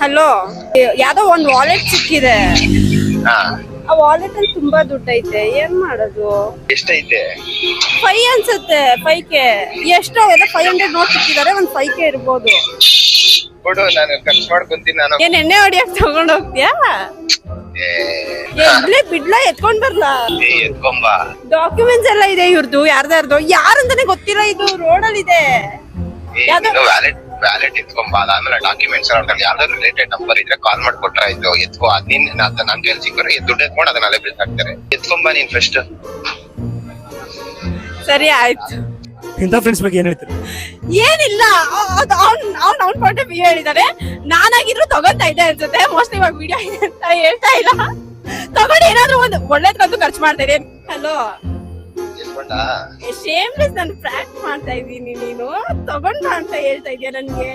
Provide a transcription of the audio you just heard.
Hello, ಯಾವ್ದೋ ಒಂದ್ wallet ಸಿಕ್ಕಿದೆ. ಹಾ ಆ ವಾಲೆಟ್ ಅಲ್ಲಿ ತುಂಬಾ ದುಡ್ಡು ಐತೆ, ಏನ್ ಮಾಡೋದು? ಎಷ್ಟೈತೆ? 5 ಅನ್ಸುತ್ತೆ. 5K ಎಷ್ಟೋ 500 ನೋಟ್ ಸಿಕ್ಕಿದ್ದಾರೆ. ಒಂದ್ 5K ಇರ್ಬೋದು. ಕೊಡು, ನಾನು ಖರ್ಚು ಮಾಡ್ಕೊಂತೀನಿ. ನಾನು ಏನ್ ಎಣ್ಣೆ ಹೊಡಿಯಕ್ ತಗೊಂಡ್ ಹೋಗ್ತೀಯಾ? ಇಡ್ಲಿ ಬಿಡ್ಲಾ, ಎತ್ಕೊಂಡ್ ಬರ್ಲಾ? ಎತ್ಕೊಂಬ. ಡಾಕ್ಯುಮೆಂಟ್ಸ್ ಎಲ್ಲ ಇದೆ ಇವ್ರದ್ದು, ಯಾರ್ದಾರ್ದು ಯಾರಂತಾನೆ ಗೊತ್ತಿಲ್ಲ. ಇದು ರೋಡಲ್ಲಿ ಇದೆ. ವ್ಯಾಲೆಟ್ ಎತ್ಕೊಂಬ. ಅದಾದ್ಮೇಲೆ ಡಾಕ್ಯುಮೆಂಟ್ಸ್ ಯಾವ್ದಾದ್ರು ರಿಲೇಟೆಡ್ ನಂಬರ್ ಇದ್ರೆ ಕಾಲ್ ಮಾಡ್ಕೊಟ್ರೆ ಆಯ್ತು. ಎತ್ಕೋ. ಅದ್ ನನ್ ಕೈಲಿ ಸಿಕ್ಕರೆ ದುಡ್ಡು ಎತ್ಕೊಂಡು ಅದನ್ನ ಅಲ್ಲೇ ಬಿಸಾಕ್ತಾರೆ. ಎತ್ಕೊಂಬ ನೀನ್ ಫಸ್ಟ್. ಸರಿ ಆಯ್ತು. ಇಂಥ ಫ್ರೆಂಡ್ಸ್ ಬಗ್ಗೆ ಏನ್ ಹೇಳ್ತೀರಿ? ಏನಿಲ್ಲ, ಅವ್ನ್ ಪಾಯಿಂಟ್ ಆಫ್ ವ್ಯೂ ಹೇಳಿದಾರೆ. ನಾನಾಗಿದ್ರು ತಗೊಂತಾ ಇದ್ದೆ ಅನ್ಸುತ್ತೆ. ಮೋಸ್ಟ್ಲಿ ಇವಾಗ ವಿಡಿಯೋ ಇದೆ ಅಂತ ಹೇಳ್ತಾ ಇಲ್ಲ. ತಗೊಂಡು ಏನಾದ್ರು ಒಂದು ಒಳ್ಳೇದ್ಕಂತೂ ಖರ್ಚು ಮಾಡ್ತಾರೆ. ಹಲೋ, ಶೇಮ್ಲೆಸ್, ನಾನು ಪ್ರಾಕ್ಟ್ ಮಾಡ್ತಾ ಇದ್ದೀನಿ. ನೀನು ತಗೊಂಡ ಅಂತ ಹೇಳ್ತಾ ಇದೀಯ ನನ್ಗೆ.